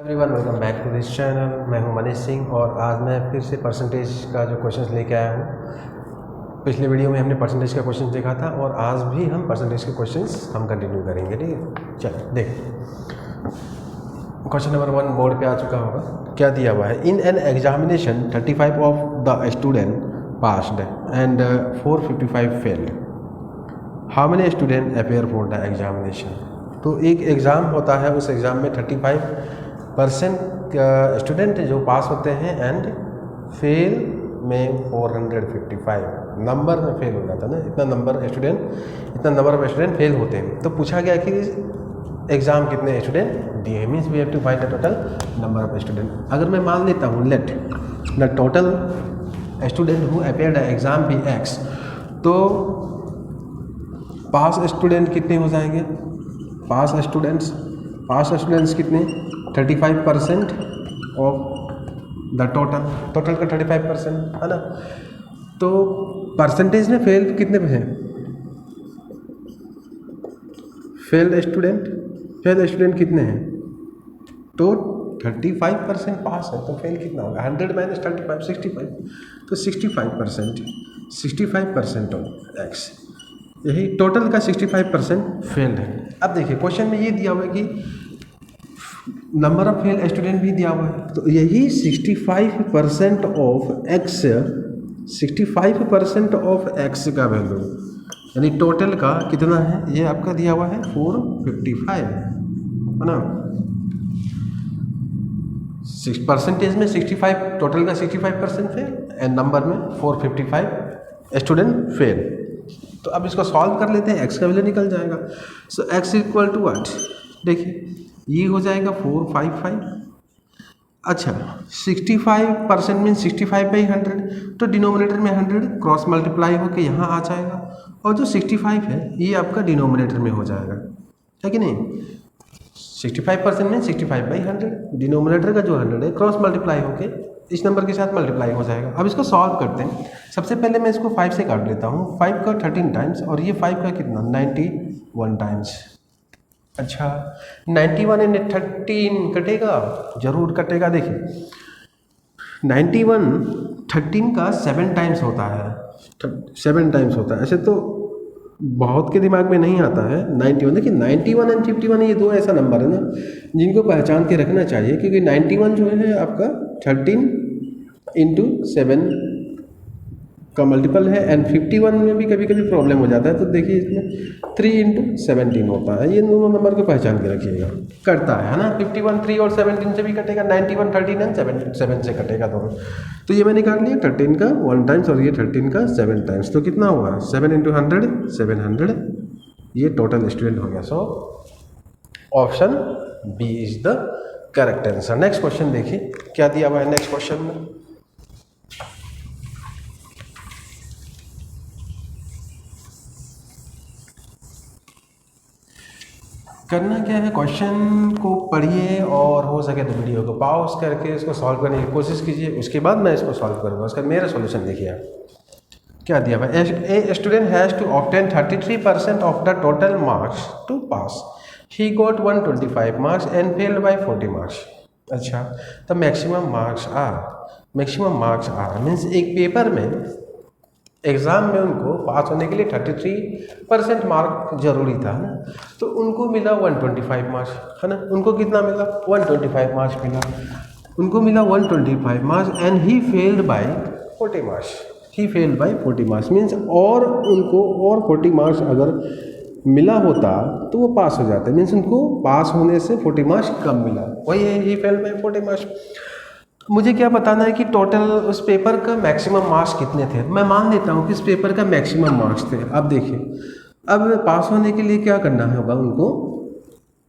Everyone welcome back to this channel. मैं हूं मनीष सिंह और आज मैं फिर से परसेंटेज का जो क्वेश्चंस लेके आया हूं। पिछले वीडियो में हमने परसेंटेज का क्वेश्चन देखा था और आज भी हम परसेंटेज के क्वेश्चंस हम कंटिन्यू करेंगे। ठीक है, चलो देख। क्वेश्चन नंबर 1 बोर्ड पे आ चुका होगा। क्या दिया हुआ है? In an examination 35 of the student passed and 455 failed. How many student appear for the examination? तो एक एग्ज़ाम होता है, उस एग्ज़ाम में 35% स्टूडेंट जो पास होते हैं एंड फेल में 455 नंबर में फेल हो जाता है ना। इतना नंबर ऑफ स्टूडेंट फेल होते हैं। तो पूछा गया कि एग्ज़ाम कितने स्टूडेंट दिए, means we have to find the total number of student. अगर मैं मान लेता हूँ let the total student who appear the exam be x, तो पास स्टूडेंट कितने हो जाएंगे? पास स्टूडेंट्स कितने? 35% ऑफ द टोटल का 35% है ना। तो परसेंटेज में फेल कितने पे है? फेल्ड स्टूडेंट कितने हैं? तो 35% पास है, तो फेल कितना होगा? 100 - 35 65, तो 65% ऑफ एक्स, यही टोटल का 65% फेल्ड है। अब देखिए क्वेश्चन में ये दिया हुआ है कि नंबर ऑफ फेल स्टूडेंट भी दिया हुआ है, तो यही 65% ऑफ एक्स, 65% ऑफ एक्स का वैल्यू यानी टोटल का कितना है? ये आपका दिया हुआ है 455 है ना। परसेंटेज में 65, टोटल का 65% फेल एंड नंबर में 455 स्टूडेंट फेल। तो अब इसको सॉल्व कर लेते हैं, एक्स का वैल्यू निकल जाएगा। सो एक्स इक्वल टू व्हाट? देखिए ये हो जाएगा 455। अच्छा 65% में 65/100, तो डिनोमिनेटर में 100 क्रॉस मल्टीप्लाई होकर यहाँ आ जाएगा और जो 65 है ये आपका डिनोमिनेटर में हो जाएगा, है कि नहीं। 65% में 65/100, डिनोमिनेटर का जो 100 है क्रॉस मल्टीप्लाई होके इस नंबर के साथ मल्टीप्लाई हो जाएगा। अब इसको सॉल्व करते हैं। सबसे पहले मैं इसको 5 से काट लेता हूँ। 5 का 13 टाइम्स और ये 5 का कितना? 91 टाइम्स। अच्छा 91 एंड 13 कटेगा? जरूर कटेगा। देखिए 91 13 का 7 टाइम्स होता है, 7 टाइम्स होता है। ऐसे तो बहुत के दिमाग में नहीं आता है 91। देखिए 91 एंड 51 ये दो ऐसा नंबर है ना जिनको पहचान के रखना चाहिए, क्योंकि 91 जो है आपका 13 × 7 का मल्टीपल है एंड 51 में भी कभी कभी प्रॉब्लम हो जाता है। तो देखिए इसमें 3 × 17 होता है। ये दोनों नंबर को पहचान के रखिएगा। कटता है ना, 51 3 और 17 से भी कटेगा, 91 13 एंड 7 से कटेगा दोनों। तो ये मैंने निकाल लिया 13 का 1 टाइम्स और ये 13 का 7 टाइम्स। तो कितना हुआ? 7 × 100 700, ये टोटल स्टूडेंट हो गया। So option B is the correct answer. Next question देखिए क्या दिया हुआ है नेक्स्ट क्वेश्चन में। करना क्या है, क्वेश्चन को पढ़िए और हो सके तो वीडियो को पॉज करके इसको सॉल्व करने की कोशिश कीजिए। उसके बाद मैं इसको सॉल्व करूँगा। उसका मेरा सॉल्यूशन देखिए आप क्या दिया हुआ है। A student has to obtain 33% of the total marks to pass. He got 125 marks and failed by 40 marks. अच्छा तो मैक्सिमम मार्क्स आर मीन्स एक पेपर में एग्ज़ाम में उनको पास होने के लिए 33% मार्क जरूरी था ना, तो उनको मिला 125 मार्क्स है ना। उनको कितना मिला? 125 मार्क्स मिला। उनको मिला 125 marks and he failed by 40 marks. He failed by 40 marks means और उनको और 40 मार्क्स अगर मिला होता तो वो पास हो जाते, मीन्स उनको पास होने से 40 मार्क्स कम मिला, वही है ही फेल्ड बाय 40 मार्क्स। मुझे क्या बताना है कि टोटल उस पेपर का मैक्सिमम मार्क्स कितने थे। मैं मान लेता हूँ कि इस पेपर का मैक्सिमम मार्क्स थे। अब देखिए अब पास होने के लिए क्या करना होगा? उनको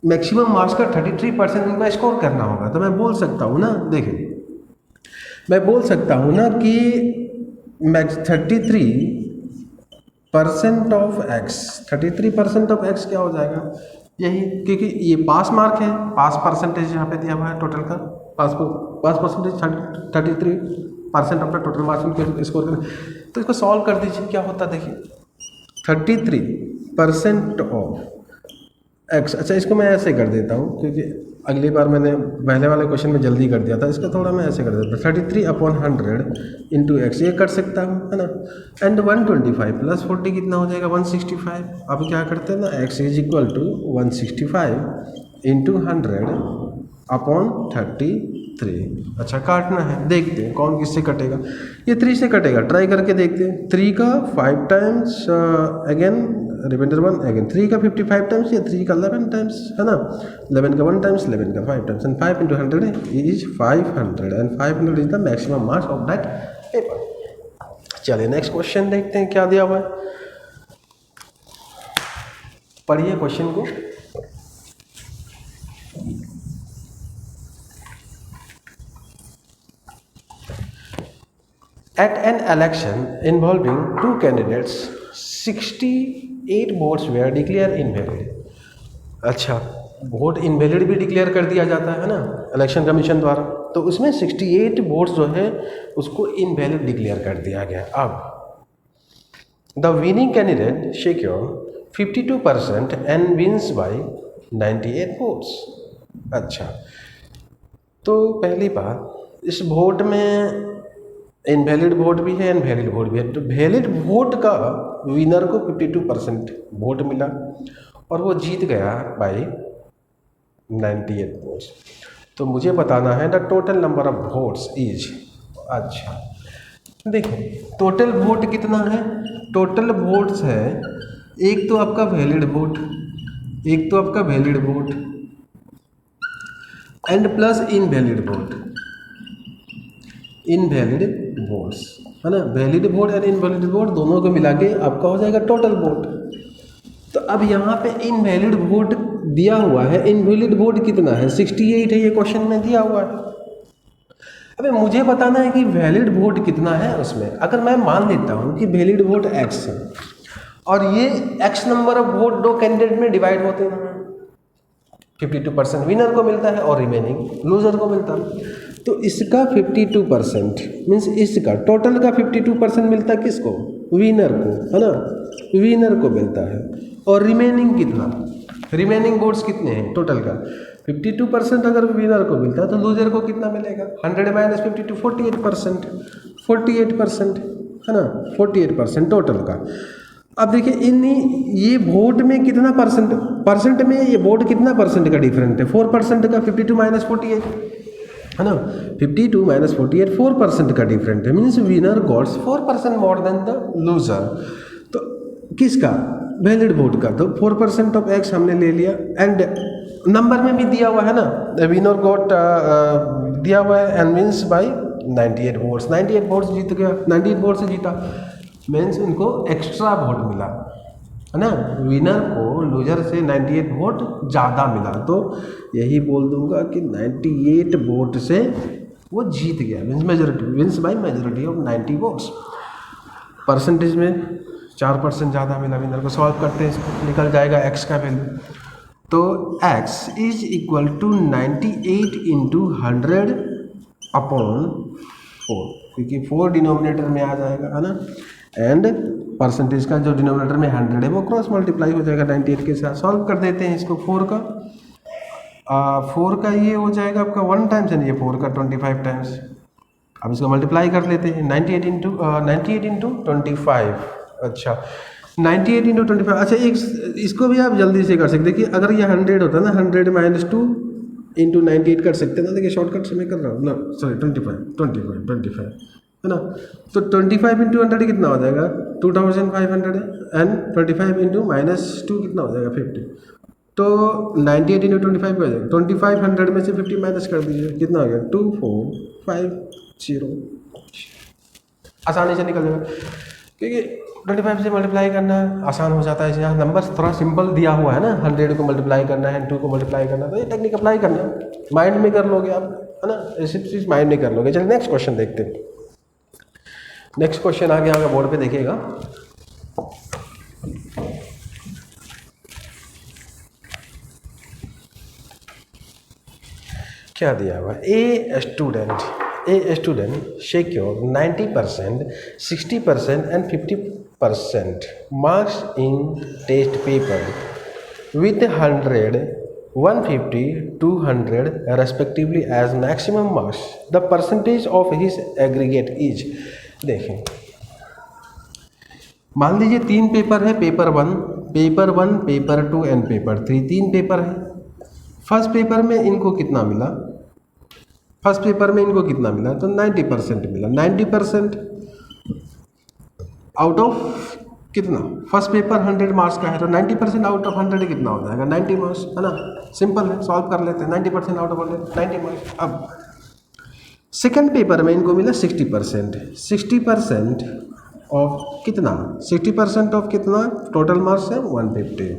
मैक्सिमम मार्क्स का 33% उनको स्कोर करना होगा। तो मैं बोल सकता हूँ ना, देखिए मैं बोल सकता हूँ ना कि 33% ऑफ एक्स, 33% ऑफ एक्स क्या हो जाएगा? यही, क्योंकि ये पास मार्क है, पास परसेंटेज यहाँ पे दिया हुआ है टोटल का। Pass percentage 33% of the total marks उनके स्कोर करें। तो इसको सॉल्व कर दीजिए, क्या होता है देखिए 33% ऑफ एक्स। अच्छा इसको मैं ऐसे कर देता हूँ क्योंकि अगली बार मैंने पहले वाले क्वेश्चन में जल्दी कर दिया था, इसका थोड़ा मैं ऐसे कर देता 33/100 इंटू एक्स, ये कर सकता हूँ, है ना। एंड 125 प्लस 40 कितना हो जाएगा 165। अब क्या करते हैं ना, x is equal to 165 into 100/33। अच्छा काटना है, देखते हैं कौन किससे कटेगा। ये 3 से कटेगा, ट्राई करके देखते हैं। 3 का 5 टाइम्स, अगेन रिमाइंडर 1, अगेन 3 का 55 टाइम्स, या 3 का 11 टाइम्स, है ना। 11 का 1 टाइम्स, 11 का 5 times, and 5 into 100 is 500, and 500 is the maximum mass of that paper. चलिए नेक्स्ट क्वेश्चन देखते हैं क्या दिया हुआ है। पढ़िए क्वेश्चन को। At an election involving 2 candidates, 68 votes were declared invalid. अच्छा, वोट इनवैलिड भी डिक्लेयर कर दिया जाता है ना इलेक्शन कमीशन द्वारा, तो उसमें 68 वोट्स जो है उसको इनवैलिड डिक्लेयर कर दिया गया। अब the winning candidate secure 52% and wins by 98 votes. अच्छा, तो पहली बात, इस वोट में इनवैलिड वोट भी है, इनवैलिड वोट भी है। तो वैलिड वोट का विनर को 52% वोट मिला और वो जीत गया बाय 98 वोट्स। तो मुझे बताना है the total number of votes is. अच्छा देखो, टोटल वोट कितना है, टोटल वोट्स है, एक तो आपका वैलिड वोट, एक तो आपका valid vote and plus invalid vote, invalid votes, है ना। वैलिड वोट और इनवैलिड वोट दोनों को मिला के आपका हो जाएगा टोटल वोट। तो अब यहाँ पे इनवैलिड वोट दिया हुआ है, इनवैलिड वोट कितना है 68 है, ये क्वेश्चन में दिया हुआ है। अबे मुझे बताना है कि वैलिड वोट कितना है उसमें। अगर मैं मान लेता हूँ कि वैलिड वोट x है और ये x नंबर ऑफ वोट दो कैंडिडेट में डिवाइड होते हैं, 52% विनर को मिलता है और रिमेनिंग लूजर को मिलता है। तो इसका 52% मीन्स इसका टोटल का 52% मिलता है किसको, विनर को, है ना, विनर को मिलता है। और रिमेनिंग कितना, रिमेनिंग वोट्स कितने हैं टोटल का 52% अगर विनर को मिलता है तो लूजर को कितना मिलेगा 100 माइनस 52 48%, 48% है ना, 48% टोटल का। अब देखिए ये वोट में कितना परसेंट में ये वोट कितना परसेंट का डिफरेंट है, 4% का, 52 माइनस 48 है ना, 52 माइनस 48 4% का डिफरेंट है, means winner gots 4% more than the loser. तो किसका, वैलिड वोट का। तो 4% ऑफ एक्स हमने ले लिया एंड नंबर में भी दिया हुआ है ना, विनर गॉट दिया हुआ है and wins by 98 votes, 98 votes जीत गया, 98 वोट से जीता, मीन्स इनको एक्स्ट्रा वोट मिला, है ना, विनर को लूजर से 98 वोट ज़्यादा मिला। तो यही बोल दूंगा कि 98 वोट से वो जीत गया, means majority, wins by majority of 90 votes. Percentage में 4% ज़्यादा मिला विनर को। सॉल्व करते हैं इसको, निकल जाएगा x का वैल्यू। तो x is equal to 98 into 100/4, क्योंकि 4 डिनोमिनेटर में आ जाएगा, है ना, एंड परसेंटेज का जो डिनोमिनेटर में 100 है वो क्रॉस मल्टीप्लाई हो जाएगा 98 के साथ। सॉल्व कर देते हैं इसको। 4 का ये हो जाएगा आपका 1 टाइम्स है, ये 4 का 25 टाइम्स। अब इसको मल्टीप्लाई कर लेते हैं 98 इंटू 25। अच्छा 98 इंटू 25। अच्छा इसको भी आप जल्दी से कर सकते, देखिए अगर ये 100 होता है ना, 100 माइनस 2 इंटू 98 कर सकते हैं ना। देखिए शॉर्टकट से मैं कर रहा हूँ ना, सॉरी 25 है ना। तो 25 इंटू 100 कितना हो जाएगा 2500 एंड 25 इंटू -2 कितना हो जाएगा 50। तो 98 इंटू 25 हो जाएगा, 2500 में से 50 माइनस कर दीजिए, कितना हो गया 2450। आसानी से निकल जाएगा, क्योंकि 25 से मल्टीप्लाई करना आसान हो जाता है। यहाँ नंबर थोड़ा सिंपल दिया हुआ है ना, 100 को मल्टीप्लाई करना है, 2 को मल्टीप्लाई करना, तो ये टेक्निक अप्लाई करना, माइंड में कर लोगे आप, है ना, ऐसी चीज़ माइंड में कर लोगे। चलिए नेक्स्ट क्वेश्चन देखते हैं। नेक्स्ट क्वेश्चन आगे आगे बोर्ड पे देखिएगा। क्या दिया हुआ, a student secure 90%, 60% and 50% marks in test paper with 100 150, 200 respectively as maximum marks. The percentage of his aggregate is, देखें, मान लीजिए 3 पेपर है, paper 1, paper 2 and paper 3, 3 paper है। फर्स्ट पेपर में इनको कितना मिला? फर्स्ट पेपर में इनको कितना मिला? तो 90% मिला। 90% आउट ऑफ कितना? फर्स्ट पेपर 100 मार्क्स का है, तो 90% आउट ऑफ 100 कितना हो जाएगा? 90 मार्क्स, है ना? सिंपल है, सॉल्व कर लेते हैं। 90% आउट ऑफ 100 90 मार्क्स। अब सेकंड पेपर में इनको मिला 60%। 60% ऑफ कितना? 60% ऑफ कितना? टोटल मार्क्स है 150,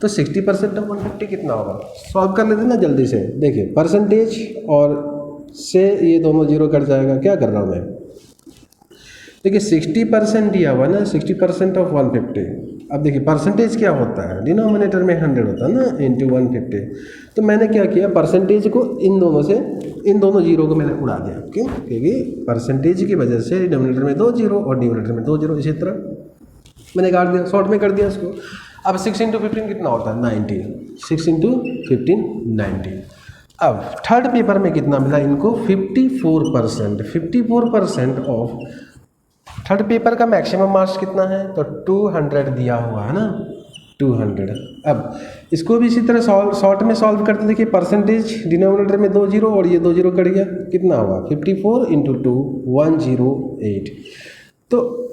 तो 60% ऑफ 150 कितना होगा? सॉल्व कर लेते हैं ना जल्दी से। देखिए, परसेंटेज और से ये दोनों जीरो कट जाएगा। क्या कर रहा हूँ मैं? देखिए 60% दिया हुआ ना, 60% ऑफ 150। अब देखिए परसेंटेज क्या होता है, डिनोमिनेटर में 100 होता है ना, इंटू 150। तो मैंने क्या किया, परसेंटेज को इन दोनों से, इन दोनों जीरो को मैंने उड़ा दिया। क्यों? क्योंकि परसेंटेज की वजह से डिनोमिनेटर में 2 जीरो और डिनोमिनेटर में 2 जीरो, इसी तरह मैंने काट दिया, शॉर्ट में कर दिया इसको। अब 6 इंटू 15 कितना होता है? 90। 6 इंटू 15 90। अब थर्ड पेपर में कितना मिला इनको? 54%। 54% ऑफ थर्ड पेपर का मैक्सिमम मार्क्स कितना है? तो 200 दिया हुआ है ना, 200। अब इसको भी इसी तरह शॉर्ट में सॉल्व करते। देखिए परसेंटेज डिनोमिनेटर में 2 जीरो और ये 2 जीरो कट गया, कितना हुआ? 54 इंटू 2 108। तो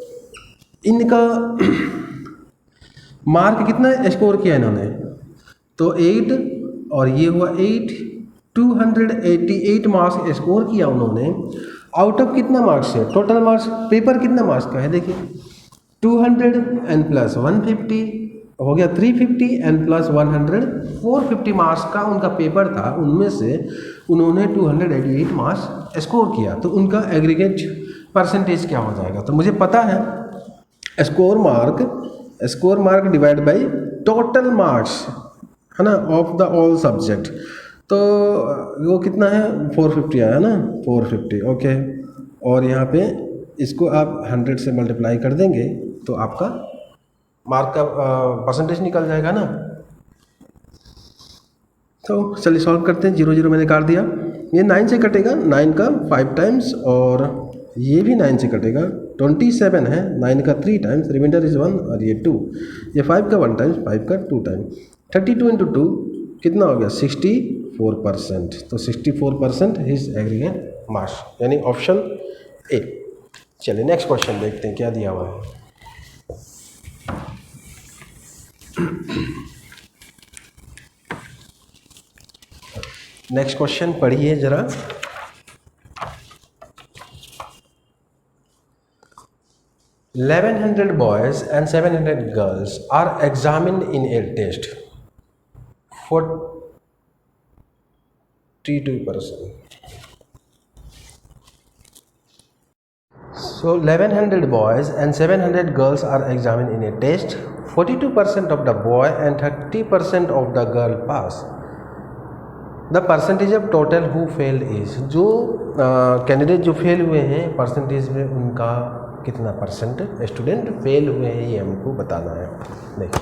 इनका मार्क कितना स्कोर किया इन्होंने? तो 8 और ये हुआ 8, 288 मार्क्स स्कोर किया उन्होंने। आउट ऑफ कितना मार्क्स है? टोटल मार्क्स पेपर कितना मार्क्स का है? देखिए 200 एंड प्लस 150 हो गया 350 एंड प्लस 100 450 मार्क्स का उनका पेपर था। उनमें से उन्होंने 288 मार्क्स स्कोर किया, तो उनका एग्रीगेट परसेंटेज क्या हो जाएगा? तो मुझे पता है score mark divide by total marks, है ना, ऑफ द ऑल सब्जेक्ट। तो वो कितना है? 450 आया ना, 450। ओके, और यहाँ पे इसको आप 100 से मल्टीप्लाई कर देंगे तो आपका मार्क का परसेंटेज निकल जाएगा ना। तो चलिए सॉल्व करते हैं। 0 0 मैंने काट दिया, ये 9 से कटेगा, 9 का 5 टाइम्स और ये भी 9 से कटेगा। 27 है, 9 का 3 टाइम्स, रिमाइंडर इज 1 और ये 2। ये 5 का 1 टाइम्स, 5 का 2 टाइम्स। 32 इंटू 2 कितना हो गया? 64%। तो 64% हिज एग्रीगेट मार्क्स, यानी ऑप्शन ए। चलिए नेक्स्ट क्वेश्चन देखते हैं क्या दिया हुआ है। नेक्स्ट क्वेश्चन पढ़िए जरा। $1100 boys and 700 girls are examined in a test. 42%. So 1100 boys and 700 girls are examined in a test. 42% of the boy and 30% of the girl pass. The percentage of total who failed is, जो candidate जो fail हुए हैं percentage में उनका कितना percent student fail हुए हैं, ये हमको बताना है। देखिए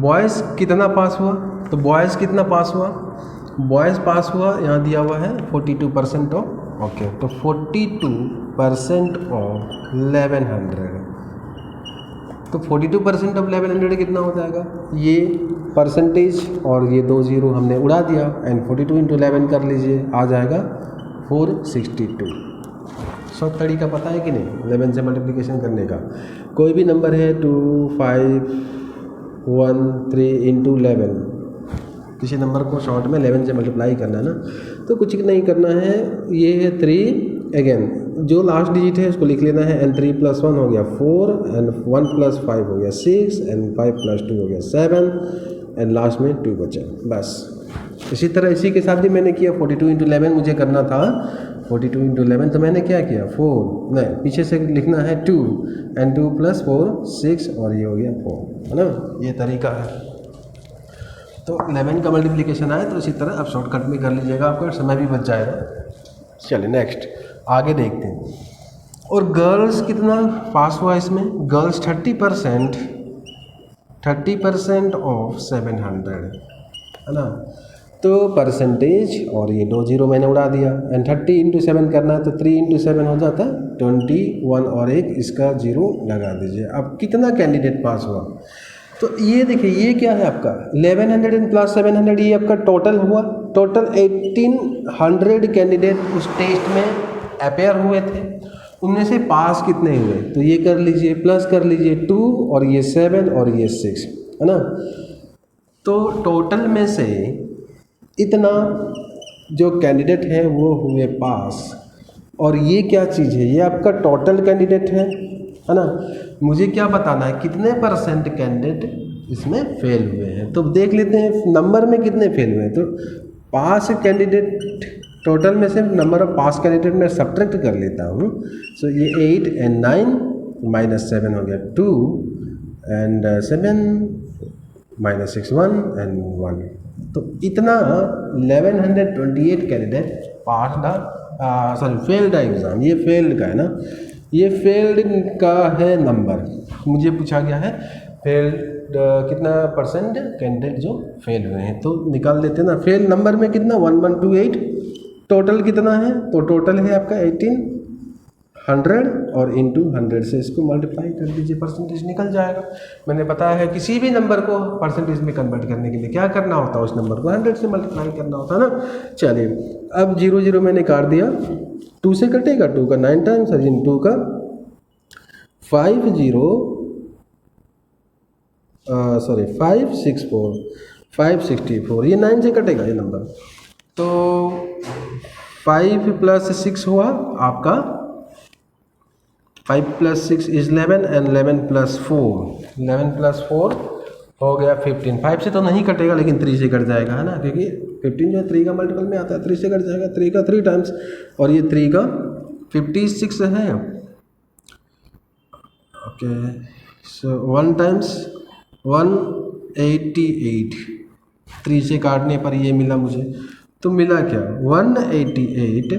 बॉयज़ कितना पास हुआ? तो बॉयज़ कितना पास हुआ? बॉयज़ पास हुआ, यहाँ दिया हुआ है 42% ऑफ। ओके, तो 42% ऑफ 1100, तो 42% ऑफ 1100 कितना हो जाएगा? ये परसेंटेज और ये 2 जीरो हमने उड़ा दिया एंड 42 इंटू 11 कर लीजिए, आ जाएगा 462। शॉर्ट तरीका पता है कि नहीं 11 से मल्टीप्लिकेशन करने का? कोई भी नंबर है 2 5 1 3 इंटू 11, किसी नंबर को शॉर्ट में 11 से मल्टीप्लाई करना है ना, तो कुछ नहीं करना है। ये है 3, अगेन जो लास्ट डिजिट है उसको लिख लेना है, एंड 3 + 1 हो गया 4 एंड 1 + 5 हो गया 6 एंड 5 + 2 हो गया 7 एंड लास्ट में 2 बचा, बस। इसी तरह इसी के साथ भी मैंने किया 42 इंटू 11 मुझे करना था, 42 इंटू 11, तो मैंने क्या किया 4 नहीं, पीछे से लिखना है 2 एंड 2 + 4 6 और ये हो गया 4, है ना, ये तरीका है। तो 11 का मल्टीप्लिकेशन आए तो इसी तरह आप शॉर्टकट में कर लीजिएगा, आपका समय भी बच जाएगा। चलिए नेक्स्ट आगे देखते हैं। और गर्ल्स कितना पास हुआ इसमें? गर्ल्स 30%, 30% ऑफ 700 है ना। तो परसेंटेज और ये 2 जीरो मैंने उड़ा दिया एंड 30 इंटू 7 करना है तो 3 इंटू 7 हो जाता है 21 और एक इसका जीरो लगा दीजिए। अब कितना कैंडिडेट पास हुआ तो ये देखिए ये क्या है आपका 1100 एंड प्लस 700 ये आपका टोटल हुआ। टोटल 1800 कैंडिडेट उस टेस्ट में अपेयर हुए थे, उनमें से पास कितने हुए तो ये कर लीजिए प्लस कर लीजिए 2 और ये 7 और ये 6 है ना। तो टोटल में से इतना जो कैंडिडेट है वो हुए पास और ये क्या चीज़ है ये आपका टोटल कैंडिडेट है ना। मुझे क्या बताना है कितने परसेंट कैंडिडेट इसमें फेल हुए हैं। तो देख लेते हैं नंबर में कितने फेल हुए हैं। तो पास कैंडिडेट टोटल में से नंबर ऑफ पास कैंडिडेट में सब्ट्रैक्ट कर लेता हूँ। सो ये 8 एंड 9 माइनस 7 हो गया 2 एंड 7 माइनस 6 1 एंड 1। तो इतना 1128 candidate pass the sorry failed exam. ये फेल्ड का है ना, ये फेल्ड का है नंबर। मुझे पूछा गया है फेल्ड कितना परसेंट कैंडिडेट जो फेल हुए हैं तो निकाल लेते हैं ना। फेल नंबर में कितना 1128 टोटल कितना है तो टोटल है आपका 1800 और इंटू 100 से इसको मल्टीप्लाई कर दीजिए परसेंटेज निकल जाएगा। मैंने बताया है किसी भी नंबर को परसेंटेज में कन्वर्ट करने के लिए क्या करना होता है उस नंबर को 100 से मल्टीप्लाई करना होता है ना। चलिए अब 0 0 मैंने काट दिया 2 से कटेगा 2 का 9 टाइम्स और इन 2 का 564 ये 9 से कटेगा ये नंबर। तो 5 प्लस 6 हुआ आपका 5 प्लस 6 इज 11 एंड 11 प्लस 4 हो गया 15। 5 से तो नहीं कटेगा लेकिन 3 से कट जाएगा है ना, क्योंकि 15 जो है 3 का मल्टीपल में आता है 3 से कट जाएगा। 3 का 3 टाइम्स और ये 3 का 56 है। ओके सो 1 टाइम्स 188 3 से काटने पर ये मिला मुझे। तो मिला क्या 188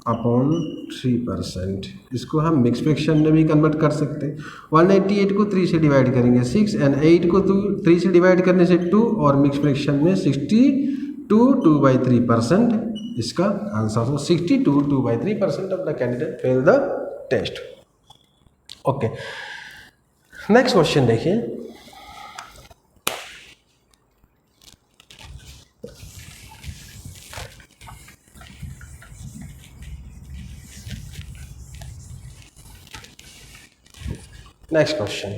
अपॉन 3%। इसको हम मिक्स फ्रैक्शन में भी कन्वर्ट कर सकते हैं। 188 को 3 से डिवाइड करेंगे 6 एंड 8 को 3 से डिवाइड करने से 2 और मिक्स फ्रैक्शन में 62 2/3% इसका आंसर। तो 62 2/3% of the candidate fail the test. Okay next question देखिए। Next question.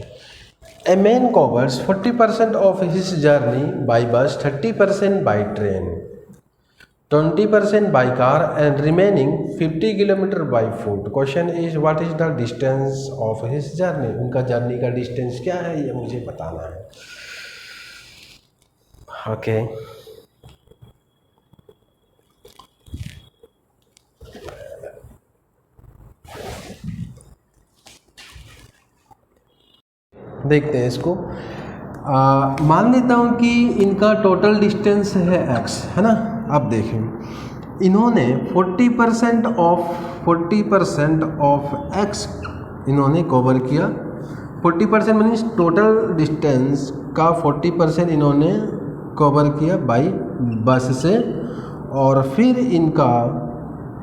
A man covers 40% of his journey by bus, 30% by train, 20% by car and remaining 50 km by foot. Question is what is the distance of his journey? उनका journey का distance क्या है ये मुझे बताना है। Okay देखते हैं इसको। मान लेता हूँ कि इनका टोटल डिस्टेंस है x है ना। अब देखें इन्होंने 40% ऑफ x इन्होंने कवर किया। 40% मीन्स टोटल डिस्टेंस का 40% इन्होंने कवर किया बाई बस से और फिर इनका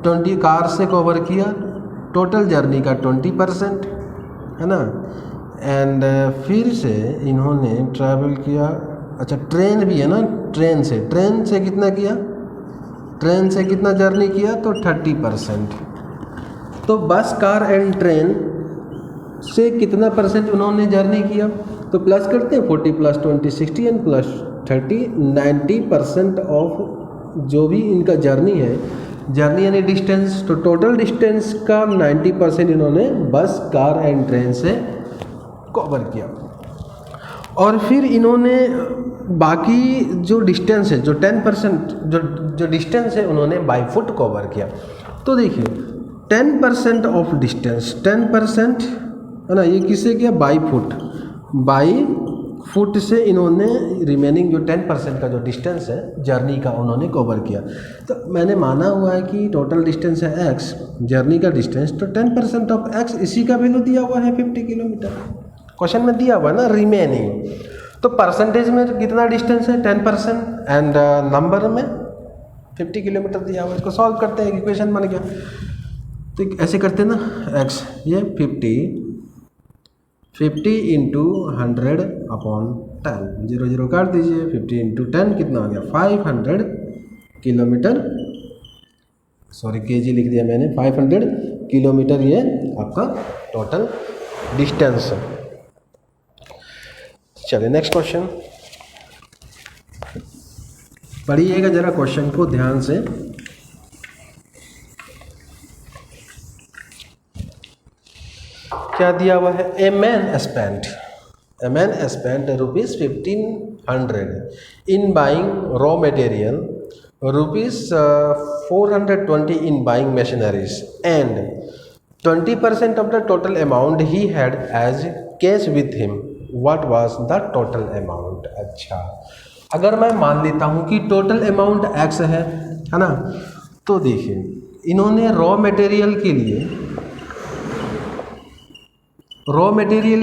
20 कार से कवर किया। टोटल जर्नी का 20% है ना। एंड फिर से इन्होंने ट्रैवल किया। अच्छा ट्रेन भी है ना, ट्रेन से कितना किया, ट्रेन से कितना जर्नी किया तो 30%। तो बस कार एंड ट्रेन से कितना परसेंट उन्होंने जर्नी किया तो प्लस करते हैं 40 प्लस 20 60 एंड प्लस 30 90% ऑफ जो भी इनका जर्नी है, जर्नी यानी डिस्टेंस। तो टोटल डिस्टेंस का 90% इन्होंने बस कार एंड ट्रेन से कवर किया। और फिर इन्होंने बाकी जो डिस्टेंस है जो 10% जो डिस्टेंस है उन्होंने बाई फुट कवर किया। तो देखिए 10% ऑफ डिस्टेंस 10% है ना, ये किससे किया बाई फुट से इन्होंने रिमेनिंग जो 10% का जो डिस्टेंस है जर्नी का उन्होंने कवर किया। तो मैंने माना हुआ है कि टोटल डिस्टेंस है x जर्नी का डिस्टेंस, तो 10% ऑफ x इसी का वैल्यू दिया हुआ है 50 किलोमीटर। क्वेश्चन में दिया हुआ है ना रिमेनिंग, तो परसेंटेज में कितना डिस्टेंस है 10% एंड नंबर में 50 किलोमीटर दिया हुआ। इसको सॉल्व करते हैं, इक्वेशन बन गया। तो ऐसे करते हैं ना, x ये 50 इंटू 100 अपॉन 10, 0 0 काट दीजिए। 50 इंटू 10 कितना हो गया 500 किलोमीटर, सॉरी केजी लिख दिया मैंने, 500 किलोमीटर ये आपका टोटल डिस्टेंस है। चलिए नेक्स्ट क्वेश्चन पढ़िएगा जरा क्वेश्चन को ध्यान से। क्या दिया हुआ है, a man spent rupees 1500 in buying raw material, rupees 420 in buying machineries, and 20% of the total amount he had as cash with him. What was the total amount? अच्छा, अगर मैं मान लेता हूँ कि टोटल अमाउंट x है ना, तो देखिए इन्होंने रॉ मटेरियल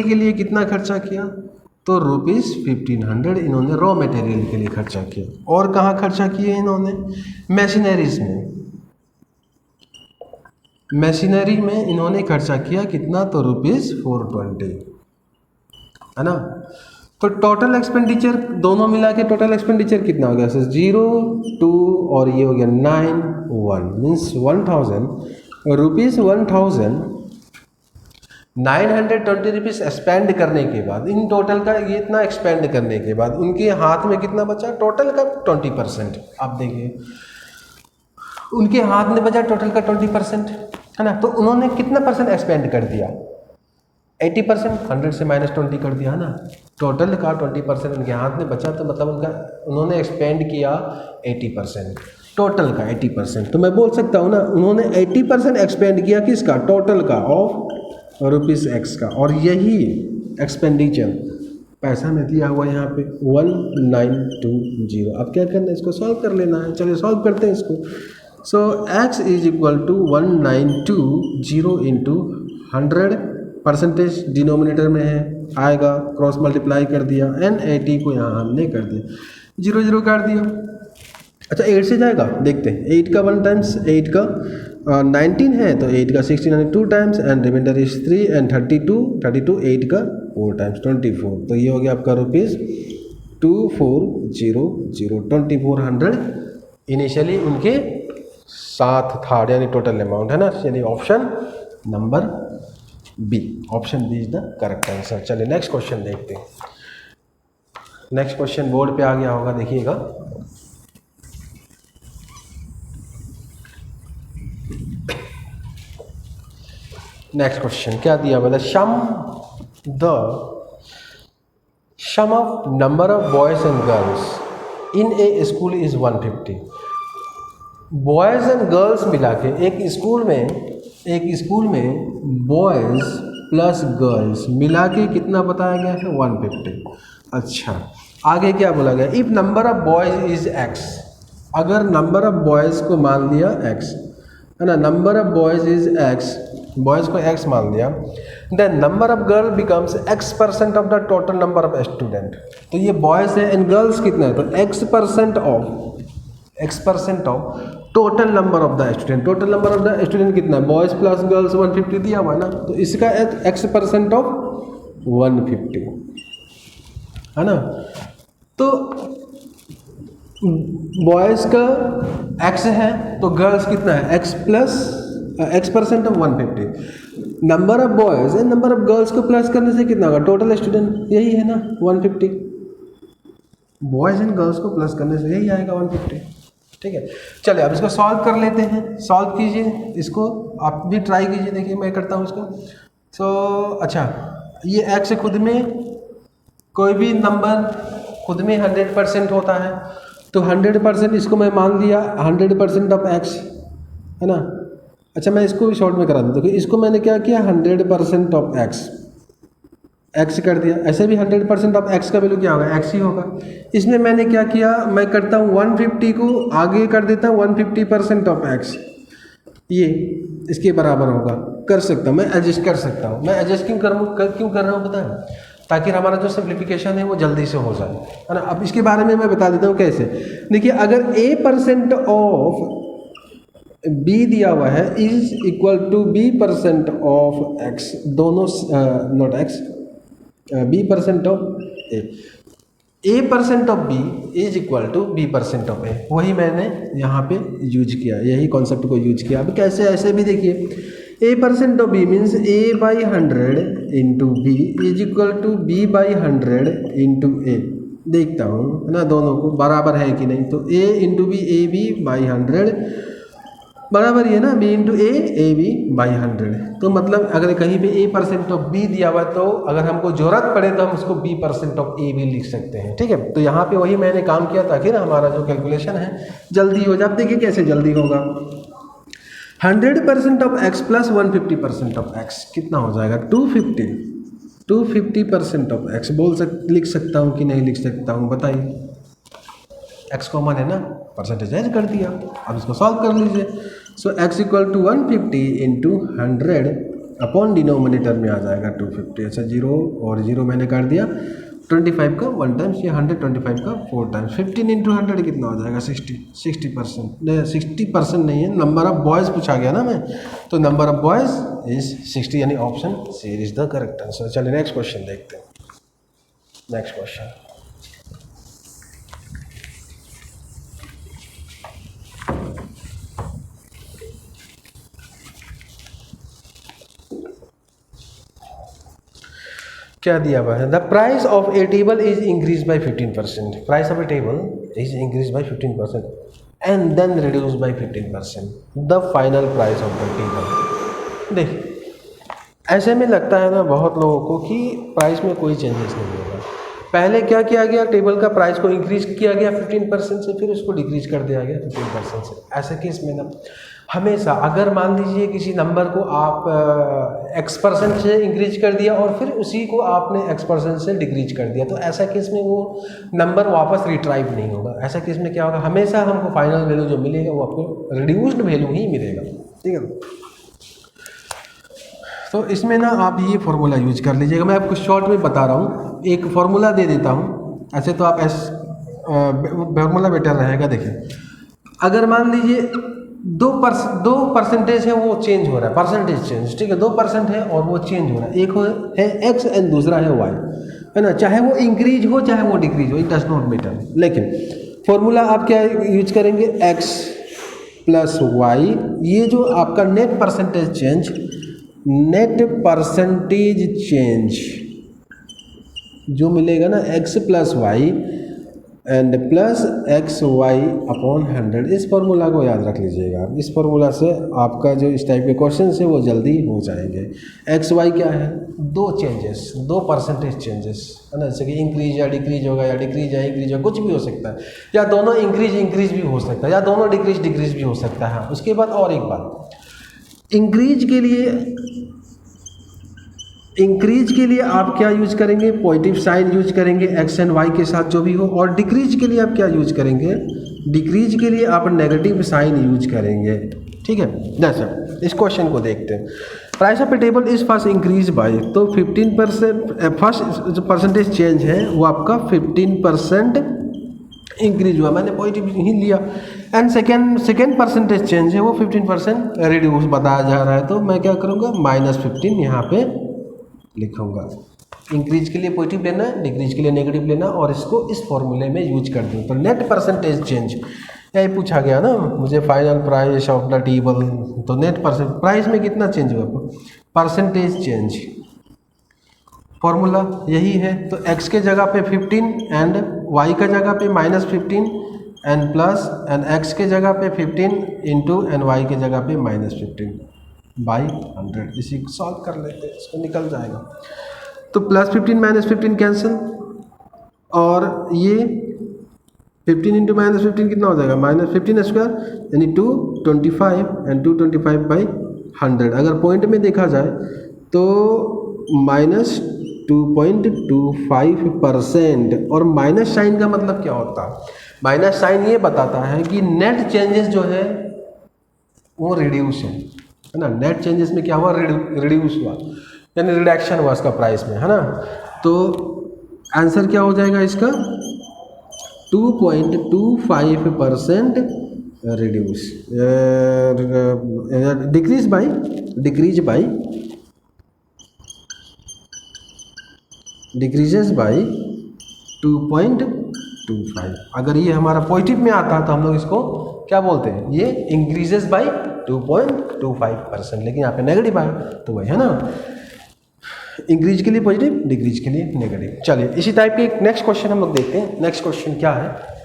के लिए कितना खर्चा किया, तो रुपीज़ 1500 इन्होंने रॉ मटेरियल के लिए खर्चा किया। और कहाँ खर्चा किए इन्होंने, मशीनरीज में इन्होंने खर्चा किया कितना, तो रुपीज़ 420 है ना। तो टोटल एक्सपेंडिचर दोनों मिला के टोटल एक्सपेंडिचर कितना हो गया, 0 2 और ये हो गया 9 1 मीन्स 1000 रुपीज़ 920 रुपीज़ स्पेंड करने के बाद, इन टोटल का ये इतना एक्सपेंड करने के बाद उनके हाथ में कितना बचा, टोटल का 20%। आप देखिए उनके हाथ में बचा टोटल का 20% है ना। तो उन्होंने कितना परसेंट एक्सपेंड कर दिया, 80%, 100 से -20 कर दिया है ना। टोटल का 20% उनके हाथ में बचा, तो मतलब उन्होंने एक्सपेंड किया 80%, टोटल का 80%। तो मैं बोल सकता हूँ ना, उन्होंने 80% एक्सपेंड किया किसका, टोटल का ऑफ रुपीज़ x का। और यही एक्सपेंडिचर पैसा में दिया हुआ यहाँ पे 1920। अब क्या करना है, इसको सॉल्व कर लेना है। चलिए सॉल्व करते हैं इसको। So x is equal to 1920 into 100, percentage denominator में है, आएगा, क्रॉस मल्टीप्लाई कर दिया, एंड 80 को यहाँ हमने कर दिया, 0 0 काट दिया। अच्छा 8 से जाएगा, देखते हैं। 8 का 1 टाइम्स, 8 का 19 है तो 8 का 16 2 times, and reminder is 3 and 32 8 का 4 टाइम्स 24। तो ये हो गया आपका रुपीज़ 2400 2400 इनिशियली उनके साथ था, यानी टोटल अमाउंट है ना। चलिए option number B, option B is the correct answer. चलिए नेक्स्ट क्वेश्चन देखते हैं। नेक्स्ट क्वेश्चन बोर्ड पे आ गया होगा, देखिएगा। नेक्स्ट क्वेश्चन क्या दिया हुआ है, sum of number of boys and girls in a school is 150। Boys and girls मिला के एक स्कूल में बॉयज प्लस गर्ल्स मिला के कितना बताया गया है, 150। अच्छा आगे क्या बोला गया, if number of boys is x, अगर नंबर ऑफ बॉयज को मान लिया x है ना, number of boys is x, boys को x मान लिया, then number of girl becomes x% of the total number of student. तो ये बॉयज़ है एंड गर्ल्स कितना है, तो x% of total number of the student. Total number of the student कितना है, बॉयज़ प्लस गर्ल्स 150 दिया हुआ है ना, तो इसका x% ऑफ 150 है ना। तो बॉयज़ का x है तो गर्ल्स कितना है, x% of 150। Number of boys and number of girls को प्लस करने से कितना होगा, टोटल स्टूडेंट यही है ना 150, बॉयज़ एंड गर्ल्स को प्लस करने से यही आएगा 150। ठीक है, चलिए अब इसको सॉल्व कर लेते हैं। सॉल्व कीजिए इसको, आप भी ट्राई कीजिए, देखिए मैं करता हूँ इसको। अच्छा ये x खुद में कोई भी नंबर खुद में 100% होता है, तो 100% इसको मैं मान लिया 100% ऑफ x है ना। अच्छा मैं इसको भी शॉर्ट में करा दूँ, देखिए इसको मैंने क्या किया 100% ऑफ x कर दिया, ऐसे भी 100% ऑफ x का वैल्यू क्या होगा, x ही होगा। इसमें मैंने क्या किया, मैं करता हूँ 150 को आगे कर देता हूँ 150% ऑफ x, ये इसके बराबर होगा, कर सकता हूँ मैं, एडजस्ट कर सकता हूँ। मैं एडजस्ट क्यों कर रहा हूँ पता है, ताकि हमारा जो सिंप्लीफिकेशन है वो जल्दी से हो जाए, है ना। अब इसके बारे में मैं बता देता हूँ कैसे। देखिए, अगर a% ऑफ b दिया हुआ है is equal to b% of x, दोनों not x, b% of a% of b is equal to b% of a, वही मैंने यहाँ पे यूज किया, यही कॉन्सेप्ट को यूज किया। अब कैसे, ऐसे भी देखिए, a% of b means a/100 into b is equal to b/100 into a। देखता हूँ, है ना, दोनों को बराबर है कि नहीं। तो a इंटू b, ab/100 बराबर ही है ना, b इंटू a, ab/100। तो मतलब अगर कहीं पे a% ऑफ b दिया हुआ, तो अगर हमको जरूरत पड़े तो हम उसको b% ऑफ a भी लिख सकते हैं, ठीक है। तो यहाँ पे वही मैंने काम किया ताकि ना हमारा जो कैलकुलेशन है जल्दी हो जाए। अब देखिए कैसे जल्दी होगा। 100% of x plus 150% of x कितना हो जाएगा, 250। 250% ऑफ x लिख सकता हूँ कि नहीं लिख सकता हूँ, बताइए। x कॉमन है ना, परसेंटेज ऐड कर दिया। अब इसको सॉल्व कर लीजिए। So x equal to 150 into 100 upon denominator में आ जाएगा 250। अच्छा, 0 और 0 मैंने कर दिया। 25 का 1 टाइम्स, ये 125 का 4 टाइम्स। 15 इंटू 100 कितना हो जाएगा, 60%। नहीं, 60% नहीं है, नंबर ऑफ बॉयज़ पूछा गया ना मैं, तो नंबर ऑफ बॉयज़ इज 60, यानी option C is the correct answer. चलिए नेक्स्ट क्वेश्चन देखते हैं। नेक्स्ट क्वेश्चन, क्या दिया हुआ है, the price of a table is increase by 15%। Price of a table is increase by 15% and then reduce by 15%, the final price of the table. देखिए, ऐसे में लगता है ना बहुत लोगों को कि प्राइस में कोई चेंजेस नहीं होगा। पहले क्या किया गया, टेबल का प्राइस को इंक्रीज किया गया 15% से, फिर उसको डिक्रीज कर दिया गया 15% से। ऐसे केस में ना हमेशा, अगर मान लीजिए किसी नंबर को आप x% से इंक्रीज कर दिया और फिर उसी को आपने x% से डिक्रीज कर दिया, तो ऐसा केस में वो नंबर वापस रिट्राइव नहीं होगा। ऐसा केस में क्या होगा, हमेशा हमको फाइनल वैल्यू जो मिलेगा वो आपको रिड्यूस्ड वैल्यू ही मिलेगा, ठीक है। तो इसमें ना आप ये फॉर्मूला यूज कर लीजिएगा। मैं आपको शॉर्ट में बता रहा हूँ, एक फार्मूला दे देता हूँ। ऐसे तो आप फार्मूला बेटर रहेगा। देखिए, अगर मान लीजिए 2% है वो चेंज हो रहा है, परसेंटेज चेंज, ठीक है, 2% है और वो चेंज हो रहा है। एक है x एंड दूसरा है y, है ना। चाहे वो इंक्रीज हो चाहे वो डिक्रीज हो, इट डज नॉट मैटर। लेकिन फॉर्मूला आप क्या यूज करेंगे, x प्लस वाई, ये जो आपका नेट परसेंटेज चेंज जो मिलेगा ना, x plus y and plus x y upon 100, इस फार्मूला को याद रख लीजिएगा। इस फार्मूला से आपका जो इस टाइप के क्वेश्चन है वो जल्दी हो जाएंगे। एक्स वाई क्या है, दो चेंजेस, 2% चेंजेस, है ना। जैसे कि इंक्रीज या डिक्रीज होगा, या डिक्रीज या इंक्रीज होगा, कुछ भी हो सकता है, या दोनों इंक्रीज भी हो सकता है, या दोनों डिक्रीज भी हो सकता है। उसके बाद और एक बात, इंक्रीज के लिए आप क्या यूज करेंगे, पॉजिटिव साइन यूज करेंगे एक्स एंड वाई के साथ जो भी हो। और डिक्रीज के लिए आप क्या यूज करेंगे, डिक्रीज के लिए आप नेगेटिव साइन यूज करेंगे, ठीक है। जैसे इस क्वेश्चन को देखते हैं, price of a table is first increase by, तो 15%, फर्स्ट जो परसेंटेज चेंज है वो आपका 15% इंक्रीज हुआ, मैंने पॉजिटिव ही लिया। एंड सेकेंड परसेंटेज चेंज है वो 15% रिड्यूस बताया जा रहा है, तो मैं क्या करूँगा, -15 यहाँ पे लिखूंगा। इंक्रीज के लिए पॉजिटिव लेना, डिक्रीज के लिए नेगेटिव लेना, और इसको इस फॉर्मूले में यूज कर दूँ। तो नेट परसेंटेज चेंज यही पूछा गया ना मुझे, final price of the table, तो नेट प्राइस में कितना चेंज हुआ, परसेंटेज चेंज, फॉर्मूला यही है। तो x के जगह पे 15 एंड y का जगह पे -15 एंड प्लस, एंड x के जगह पे 15 इंटू एंड y के जगह पे -15 बाई 100। इसी को सॉल्व कर लेते हैं, इसको निकल जाएगा। तो +15 -15 कैंसिल, और ये 15 इंटू -15 कितना हो जाएगा, -15 स्क्वायर, यानी 225 एंड 225 बाई 100। अगर पॉइंट में देखा जाए तो -2.25%, और माइनस साइन का मतलब क्या होता है, माइनस साइन ये बताता है कि नेट चेंजेस जो है वो रिड्यूस है ना। नेट चेंजेस में क्या हुआ, रिड्यूस हुआ, यानी रिडक्शन हुआ इसका प्राइस में, है ना। तो आंसर क्या हो जाएगा इसका 2.25% रिड्यूस डिक्रीज बाय 2.25। अगर ये हमारा पॉजिटिव में आता है तो हम लोग इसको क्या बोलते हैं, ये इंक्रीजेस बाय 2.25%, लेकिन यहाँ पे नेगेटिव आया तो वही है ना, इंक्रीज के लिए पॉजिटिव, डिक्रीज के लिए नेगेटिव। चलिए इसी टाइप के एक नेक्स्ट क्वेश्चन हम लोग देखते हैं। नेक्स्ट क्वेश्चन क्या है,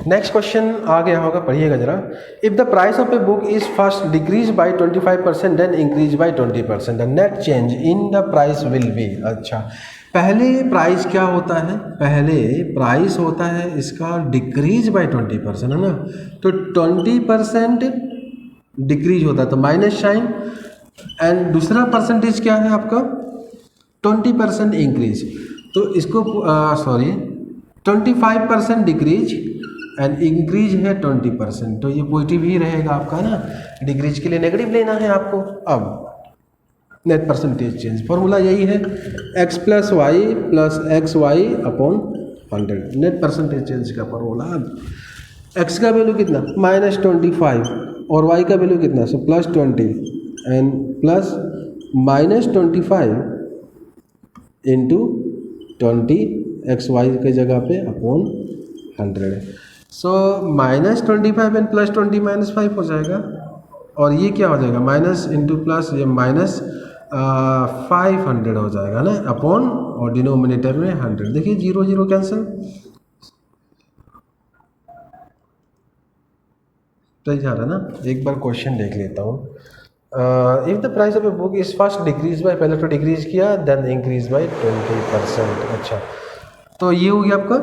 नेक्स्ट क्वेश्चन आ गया होगा, पढ़िएगा जरा। If the price of a book is first decrease by 25% then increase by 20%, the net change in the price will be. अच्छा, पहले प्राइस क्या होता है, पहले प्राइस होता है इसका डिक्रीज बाय 20%, है ना, तो 20% डिक्रीज होता है तो माइनस साइन, एंड दूसरा परसेंटेज क्या है आपका 20% इंक्रीज, तो इसको 25% डिक्रीज एंड इंक्रीज है 20%, तो ये पॉजिटिव ही रहेगा आपका ना, डिक्रीज के लिए नेगेटिव लेना है आपको। अब नेट परसेंटेज चेंज फॉर्मूला यही है, x plus y plus x y upon 100, net percentage change का फॉर्मूला। अब x का वैल्यू कितना -25 और y का वैल्यू कितना, so +20 and plus -25 into 20 XY की जगह पे अपॉन 100, सो -25 एंड +20 -5 हो जाएगा, और ये क्या हो जाएगा माइनस इंटू प्लस, ये माइनस 500 हो जाएगा ना, अपॉन और डिनोमिनेटर में 100। देखिए 0 0 कैंसिल, तो जा रहा ना। एक बार क्वेश्चन देख लेता हूँ। If the price of a book is first decrease bye, पहले तो डिक्रीज किया देन इंक्रीज बाय 20%। अच्छा, तो ये हो गया आपका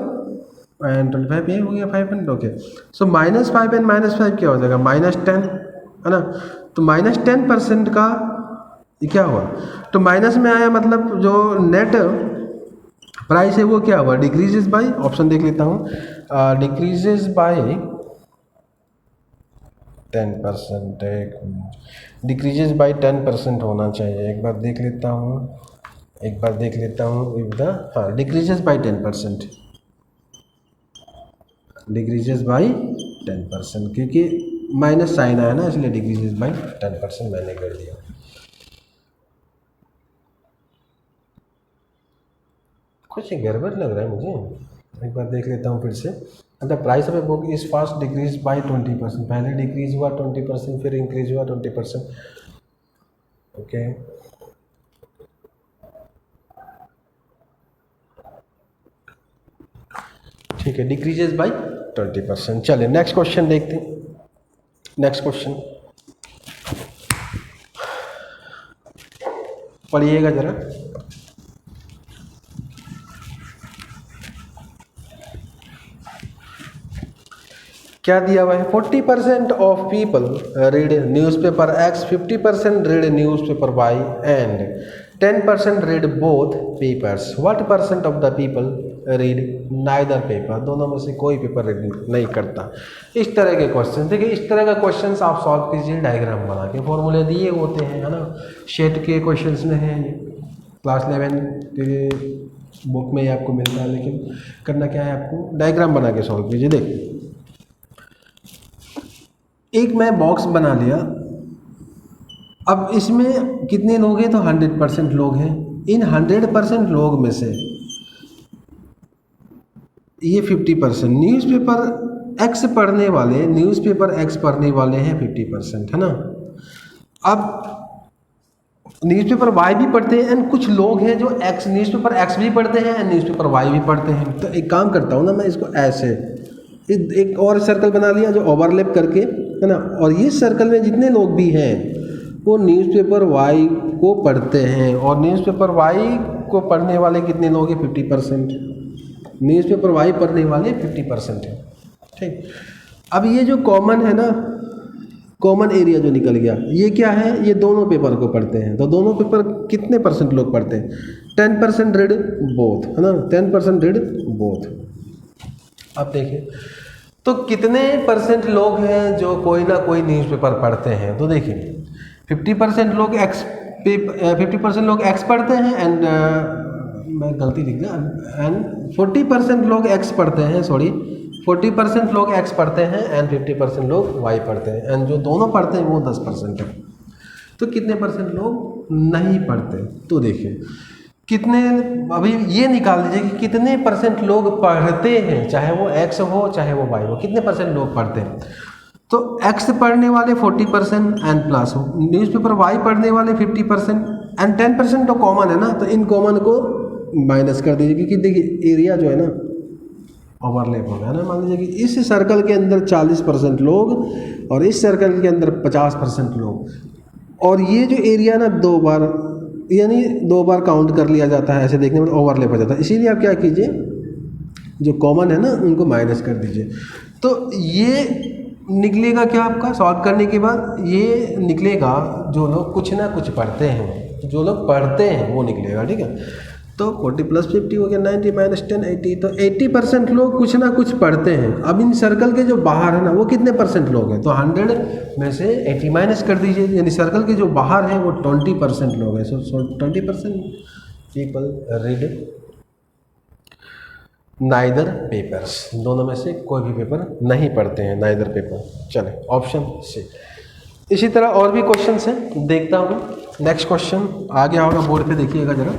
एंड 25, ये हो गया 500। ओके, सो -5 एंड -5 क्या हो जाएगा -10, है ना, तो -10% का ये क्या हुआ, तो माइनस में आया, मतलब जो नेट प्राइस है वो क्या हुआ, डिक्रीजेस बाय, ऑप्शन देख लेता हूँ, डिक्रीजेस बाय 10%, डिक्रीजेस बाय 10% होना चाहिए, एक बार देख लेता हूँ, इफ द हाँ डिक्रीजेस बाय 10%, डिक्रीजेस बाय 10%, क्योंकि माइनस साइन आया ना, इसलिए डिक्रीजेस बाय 10% मैंने कर दिया। कुछ गड़बड़ लग रहा है मुझे, एक बार देख लेता हूँ फिर से। The price of a book is first decrease bye 20%, पहले डिक्रीज हुआ 20%, फिर इंक्रीज हुआ 20%। ओके, ठीक है, डिक्रीजेस बाय 20%। चलिए नेक्स्ट क्वेश्चन देखते हैं। नेक्स्ट क्वेश्चन पढ़िएगा जरा। क्या दिया हुआ है, 40% of people read newspaper X, 50% read newspaper Y and 10% read both papers. What percent of the people read neither paper, दोनों में से कोई पेपर रीड नहीं करता। इस तरह के क्वेश्चन, देखिए इस तरह का क्वेश्चन आप सॉल्व कीजिए डायग्राम बना के, फॉर्मूले दिए होते हैं, है ना, शेट के क्वेश्चन में है, ये क्लास 11 के बुक में ही आपको मिलता है, लेकिन करना क्या है आपको डायग्राम बना के सॉल्व कीजिए। देखिए एक मैं बॉक्स बना लिया, अब इसमें कितने लोग हैं, तो 100% लोग हैं। इन 100% लोग में से ये 50% न्यूज़पेपर X पढ़ने वाले, न्यूज़पेपर X पढ़ने वाले हैं 50%, है ना। अब न्यूज़पेपर Y भी पढ़ते हैं एंड कुछ लोग हैं जो न्यूज़पेपर X भी पढ़ते हैं एंड न्यूज़पेपर Y भी पढ़ते हैं। तो एक काम करता हूँ ना, मैं इसको ऐसे एक और सर्कल बना लिया जो ओवरलैप करके, है ना, और इस सर्कल में जितने लोग भी हैं वो न्यूज़पेपर Y को पढ़ते हैं, और न्यूज़पेपर Y को पढ़ने वाले कितने लोग हैं, 50%। न्यूज़पेपर Y पढ़ने वाले 50% हैं, ठीक। अब ये जो कॉमन है ना, कॉमन एरिया जो निकल गया, ये क्या है, ये दोनों पेपर को पढ़ते हैं। तो दोनों पेपर कितने % लोग पढ़ते हैं, 10% रीड बोथ, है ना, 10% रीड बोथ। अब देखिए, तो कितने परसेंट लोग हैं जो कोई ना कोई न्यूज़पेपर पढ़ते हैं? तो देखिए 50% लोग 50% लोग एक्स पढ़ते हैं एंड मैं गलती लिख दिया, एंड 40% लोग एक्स पढ़ते हैं, सॉरी 40% लोग एक्स पढ़ते हैं एंड 50% लोग वाई पढ़ते हैं, एंड जो दोनों पढ़ते हैं वो 10% है। तो कितने परसेंट लोग नहीं पढ़ते? तो देखिए कितने, अभी ये निकाल दीजिए कि कितने परसेंट लोग पढ़ते हैं, चाहे वो एक्स हो चाहे वो वाई हो, कितने परसेंट लोग पढ़ते हैं? तो एक्स पढ़ने वाले 40% एंड प्लस न्यूज़पेपर वाई पढ़ने वाले 50% एंड 10% तो कॉमन है ना, तो इन कॉमन को माइनस कर दीजिए, क्योंकि देखिए एरिया जो है ना ओवरलैप हो गया ना। मान लीजिए कि इस सर्कल के अंदर 40% लोग और इस सर्कल के अंदर 50% लोग, और ये जो एरिया ना दो बार काउंट कर लिया जाता है, ऐसे देखने में ओवरलैप हो जाता है। इसीलिए आप क्या कीजिए, जो कॉमन है ना उनको माइनस कर दीजिए। तो ये निकलेगा क्या आपका सॉल्व करने के बाद? ये निकलेगा जो लोग कुछ ना कुछ पढ़ते हैं, जो लोग पढ़ते हैं वो निकलेगा, ठीक है। तो 40 + 50 हो गया 90 - 10 80, तो 80% लोग कुछ ना कुछ पढ़ते हैं। अब इन सर्कल के जो बाहर है ना वो कितने परसेंट लोग हैं? तो 100 में से 80 माइनस कर दीजिए, यानी सर्कल के जो बाहर हैं वो 20% लोग हैं। सो 20% पीपल रीड नाइदर पेपर्स, दोनों में से कोई भी पेपर नहीं पढ़ते हैं, नाइदर पेपर। चले ऑप्शन सी। इसी तरह और भी क्वेश्चंस हैं, देखता हूँ। नेक्स्ट क्वेश्चन आ गया होगा बोर्ड पे, देखिएगा जरा।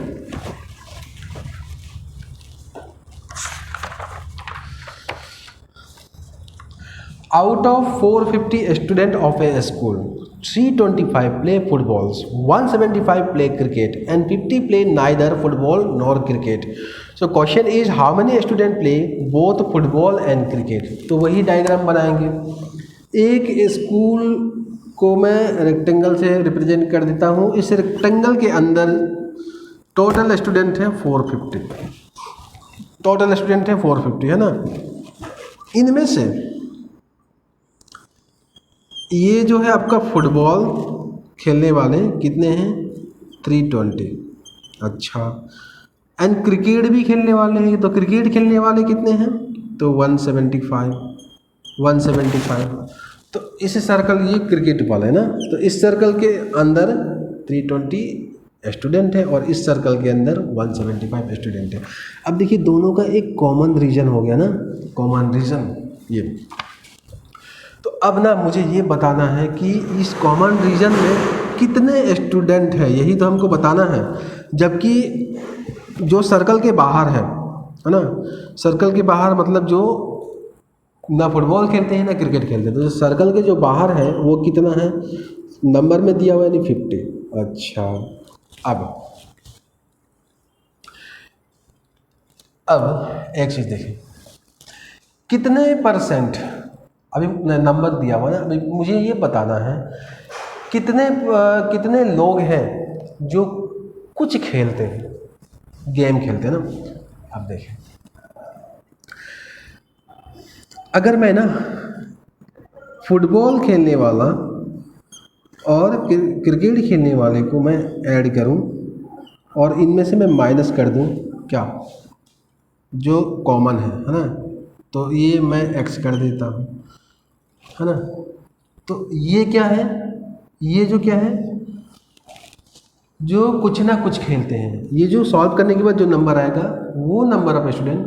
Out of 450 students of a school, 325 play footballs, 175 play cricket, and 50 play neither football nor cricket. So question is how many students play both football and cricket? तो वही डायग्राम बनाएंगे। एक school को मैं रेक्टेंगल से रिप्रेजेंट कर देता हूँ। इस रेक्टेंगल के अंदर टोटल स्टूडेंट है 450, टोटल स्टूडेंट है 450, है ना। इनमें से ये जो है आपका फुटबॉल खेलने वाले कितने हैं? 320। अच्छा, एंड क्रिकेट भी खेलने वाले हैं, तो क्रिकेट खेलने वाले कितने हैं? तो 175। तो इस सर्कल, ये क्रिकेट वाला है ना, तो इस सर्कल के अंदर 320 स्टूडेंट है और इस सर्कल के अंदर 175 स्टूडेंट है। अब देखिए दोनों का एक कॉमन रीजन हो गया ना, कॉमन रीजन ये। तो अब ना मुझे ये बताना है कि इस कॉमन रीजन में कितने स्टूडेंट हैं, यही तो हमको बताना है। जबकि जो सर्कल के बाहर है ना, सर्कल के बाहर मतलब जो ना फुटबॉल खेलते हैं ना क्रिकेट खेलते हैं, तो जो सर्कल के जो बाहर है वो कितना है? नंबर में दिया हुआ है, यानी 50। अच्छा, अब एक चीज़ देखिए, कितने परसेंट, अभी नंबर दिया हुआ है ना, अभी मुझे ये बताना है कितने लोग हैं जो कुछ खेलते हैं, गेम खेलते हैं ना। अब देखें, अगर मैं ना फुटबॉल खेलने वाला और क्रिकेट खेलने वाले को मैं ऐड करूं और इनमें से मैं माइनस कर दूं क्या, जो कॉमन है ना, तो ये मैं एक्स कर देता हूं, है ना। तो ये क्या है? ये जो क्या है, जो कुछ ना कुछ खेलते हैं। ये जो सॉल्व करने के बाद जो नंबर आएगा वो नंबर ऑफ स्टूडेंट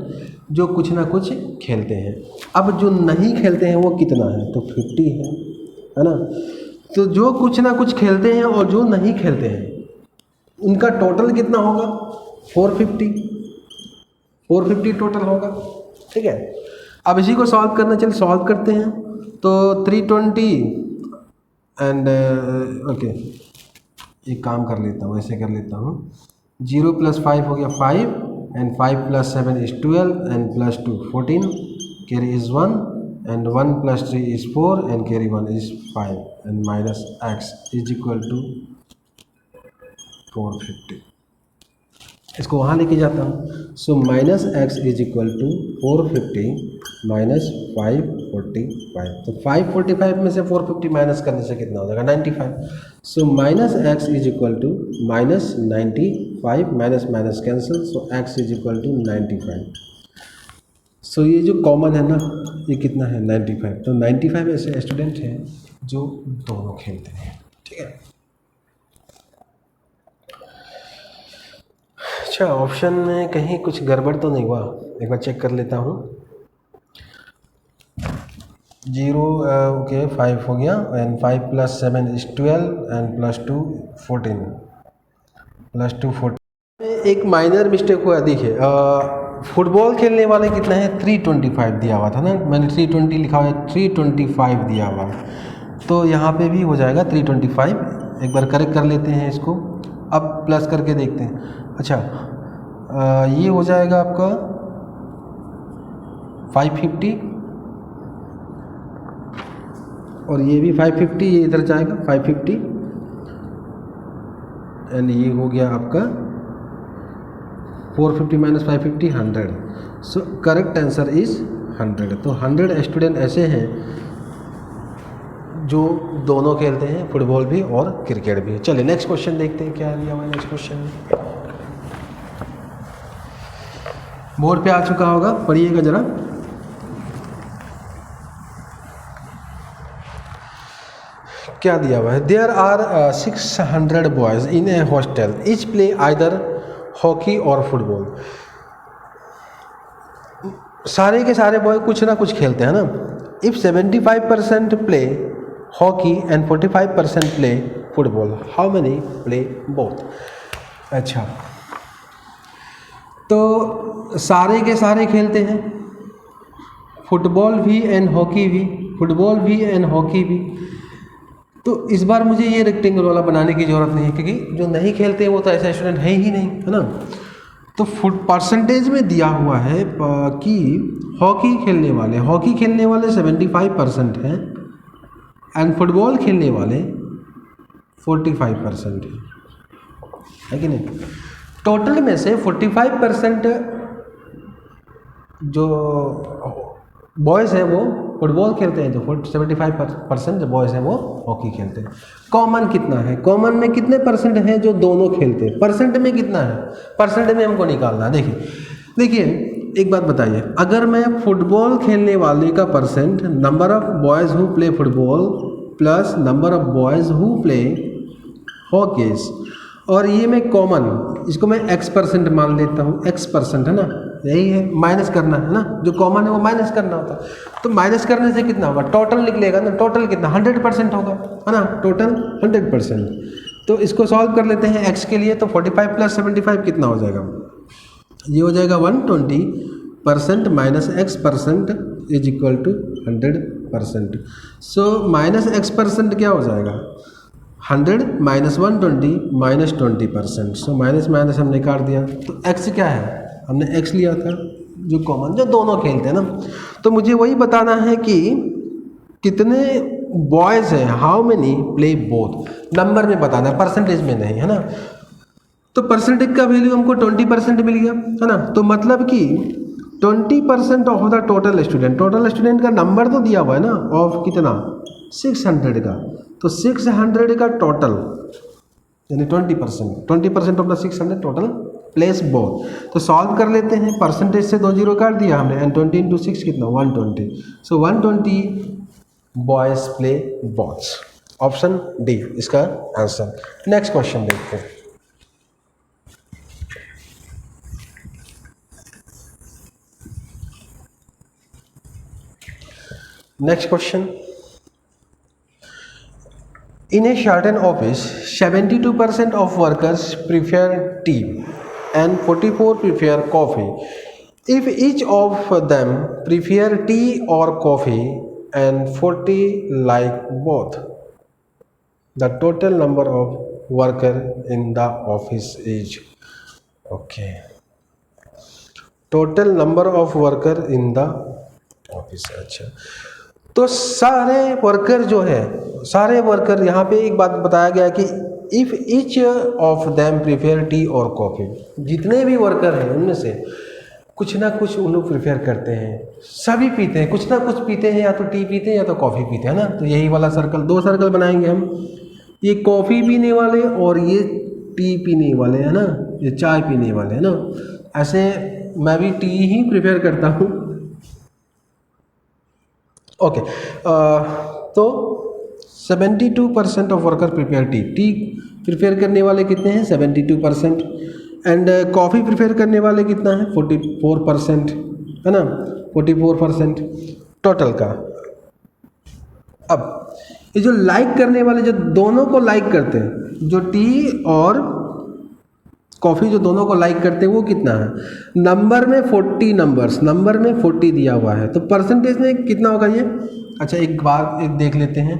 जो कुछ ना कुछ खेलते हैं। अब जो नहीं खेलते हैं वो कितना है? तो 50 है ना। तो जो कुछ ना कुछ खेलते हैं और जो नहीं खेलते हैं उनका टोटल कितना होगा? 450 टोटल होगा, ठीक है। अब इसी को सॉल्व करना, चलिए सॉल्व करते हैं। तो 320 एंड ओके, एक काम कर लेता हूँ, ऐसे कर लेता हूँ। 0 + 5 हो गया 5 and 5 + 7 is 12 and +2 14, carry is 1 and 1 + 3 is 4 and carry 1 is 5 and minus x is equal to 450। इसको वहाँ लेके जाता हूँ। So minus x is equal to 450 minus 545। तो 545 में से 450 माइनस करने से कितना हो जाएगा? 95। So minus x is equal to minus 95, minus minus cancel, so x is equal to 95। So ये जो कॉमन है ना, ये कितना है 95। तो 95 ऐसे स्टूडेंट हैं जो दोनों खेलते हैं, ठीक है। अच्छा, ऑप्शन में कहीं कुछ गड़बड़ तो नहीं हुआ, एक बार चेक कर लेता हूँ। 0 ओके 5 हो गया, एंड 5 + 7 = 12 एंड +2 14 +2 14। एक माइनर मिस्टेक हुआ, देखिए फुटबॉल खेलने वाले कितना है 325 दिया हुआ था ना, मैंने 320 लिखा हुआ है, 325 दिया हुआ, तो यहाँ पे भी हो जाएगा 325। एक बार करेक्ट कर लेते हैं इसको, अब प्लस करके देखते हैं। अच्छा ये हो जाएगा आपका 550, और ये भी 550, ये इधर जाएगा 550, एंड ये हो गया आपका 450 - 550 100। So correct answer is 100। तो 100 स्टूडेंट ऐसे हैं जो दोनों खेलते हैं, फुटबॉल भी और क्रिकेट भी। चलिए नेक्स्ट क्वेश्चन देखते हैं क्या लिया हुआ है नेक्स्ट क्वेश्चन में। बोर्ड पे आ चुका होगा, पढ़िएगा जरा। क्या दिया हुआ है, there are 600 boys in a hostel, each play either hockey और फुटबॉल। सारे के सारे बॉय कुछ ना कुछ खेलते हैं ना। If 75% play hockey and 45% play football, how many play both. अच्छा, तो सारे के सारे खेलते हैं, फुटबॉल भी एंड हॉकी भी, फुटबॉल भी एंड हॉकी भी। तो इस बार मुझे ये रेक्टेंगल वाला बनाने की ज़रूरत नहीं है, क्योंकि जो नहीं खेलते वो तो ऐसा स्टूडेंट है ही नहीं, है ना। तो परसेंटेज में दिया हुआ है कि हॉकी खेलने वाले 75% हैं, एंड फुटबॉल खेलने वाले 45% है कि नहीं। टोटल में से 45% जो बॉयज़ हैं वो फुटबॉल खेलते हैं, जो 75% जो बॉयज़ हैं वो हॉकी खेलते हैं। कॉमन कितना है, कॉमन में कितने परसेंट हैं जो दोनों खेलते हैं, परसेंट में कितना है, परसेंट में हमको निकालना है। देखिए एक बात बताइए, अगर मैं फुटबॉल खेलने वाले का percent, number of boys who play football plus number of boys who play hockeys, और ये मैं कॉमन, इसको मैं x% मान लेता हूँ, x% है ना, यही है, माइनस करना है ना, जो कॉमन है वो माइनस करना होता है। तो माइनस करने से कितना होगा, टोटल निकलेगा ना, टोटल कितना 100% होगा, है ना, टोटल 100%। तो इसको सॉल्व कर लेते हैं x के लिए, तो 45 + 75 कितना हो जाएगा, ये हो जाएगा 120% minus x% is equal to 100%। So minus x% क्या हो जाएगा, 100 - 120 - 20%। सो माइनस माइनस हमने काट दिया, तो x क्या है, हमने x लिया था जो कॉमन, जो दोनों खेलते हैं ना। तो मुझे वही बताना है कि कितने बॉयज़ हैं, how many play both, number में बताना है, परसेंटेज में नहीं, है ना। तो परसेंटेज का वैल्यू हमको 20% मिल गया, है ना। तो मतलब कि 20% ऑफ द टोटल स्टूडेंट का नंबर तो दिया हुआ है ना, ऑफ कितना 600 का, तो 600 का टोटल यानी 20% of the 600 total place both. तो सॉल्व कर लेते हैं, परसेंटेज से 2 0 काट दिया हमने, एंड 20 × 6 कितना 120। सो 120 बॉयज़ प्ले बोथ्स, ऑप्शन डी इसका आंसर। नेक्स्ट क्वेश्चन देखते हैं। Next question. In a certain office, 72% of workers prefer tea and 44% prefer coffee. If each of them prefer tea or coffee and 40 like both, the total number of workers in the office is, okay, total number of workers in the office। अच्छा, तो सारे worker जो है, सारे worker, यहाँ पे एक बात बताया गया है कि if each of them prepare T और कॉफ़ी, जितने भी वर्कर हैं उनमें से कुछ ना कुछ उन लोग प्रीफेयर करते हैं, सभी पीते हैं, कुछ ना कुछ पीते हैं, या तो टी पीते हैं या तो कॉफ़ी पीते हैं ना। तो यही वाला सर्कल, 2 सर्कल बनाएंगे हम, ये कॉफ़ी पीने वाले और ये टी पीने वाले, है ना, ये चाय पीने वाले, है ना। ऐसे मैं भी टी ही प्रीफेयर करता हूँ, ओके, तो 72% of worker prepare T. T prepare करने वाले कितने हैं? 72%। एंड कॉफ़ी प्रिपेयर करने वाले कितना है? 44%, है ना, 44% टोटल का। अब ये जो लाइक करने वाले, जो दोनों को लाइक करते हैं, जो टी और कॉफ़ी जो दोनों को लाइक करते हैं, वो कितना है? नंबर में 40 नंबर में 40 दिया हुआ है, तो परसेंटेज में कितना होगा ये? अच्छा, एक बार एक देख लेते हैं।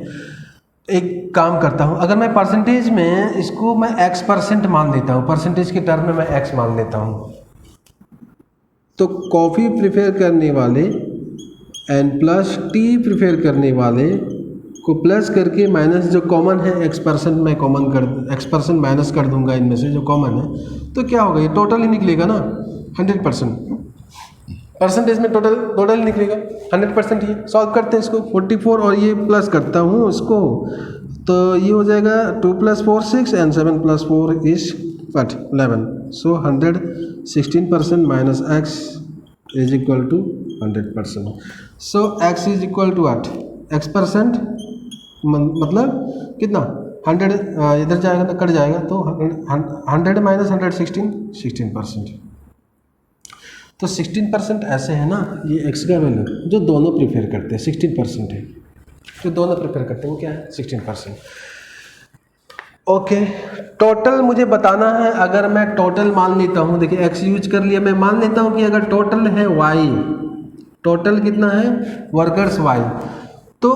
एक काम करता हूँ, अगर मैं परसेंटेज में इसको मैं x% मान लेता हूँ, परसेंटेज के टर्म में मैं x मान लेता हूँ, तो कॉफ़ी प्रिफेयर करने वाले एंड प्लस टी प्रिफेयर करने वाले को प्लस करके माइनस जो कॉमन है x% मैं कॉमन कर x% माइनस कर दूंगा इनमें से जो कॉमन है, तो क्या होगा? ये टोटल ही निकलेगा ना, 100%। परसेंटेज में टोटल निकलेगा 100% ही। सॉल्व करते हैं इसको, 44 और ये प्लस करता हूँ इसको, तो ये हो जाएगा 2 + 4 6 and 7 + 4 is what 11। So 116% minus x is equal to 100%। So x is equal to what? x% मतलब कितना? 100 इधर जाएगा तो कट जाएगा, तो 100 माइनस 116 16%। तो 16% ऐसे है ना, ये x का वैल्यू जो दोनों प्रिफेयर करते हैं 16% है, जो दोनों प्रिफेयर करते हैं वो क्या है? 16%। ओके, टोटल मुझे बताना है। अगर मैं टोटल मान लेता हूँ, देखिए x यूज कर लिया, मैं मान लेता हूँ कि अगर टोटल है y, टोटल कितना है? वर्कर्स y, तो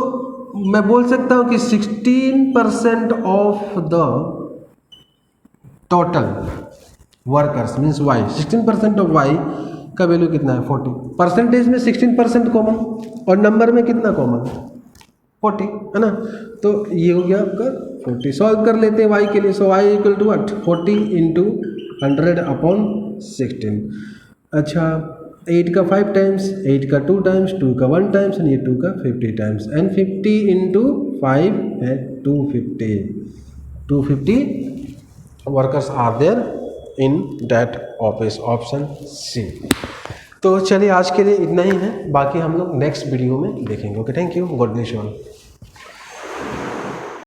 मैं बोल सकता हूँ कि 16% of the total workers means y, 16% of y का वैल्यू कितना है? 40। परसेंटेज में 16% कॉमन और नंबर में कितना कॉमन? 40, है ना, तो ये हो गया आपका 40। सॉल्व कर लेते हैं y के लिए। So y equal to what? 40 into 100/16। अच्छा, 8 का 5 टाइम्स, 8 का 2 टाइम्स, 2 का 1 टाइम्स एंड ये 2 का 50 टाइम्स, एंड 50 इंटू 5 है 250 workers are there in that office, option C. तो चलिए आज के लिए इतना ही है, बाकी हम लोग नेक्स्ट वीडियो में देखेंगे। Okay, thank you, God bless you all.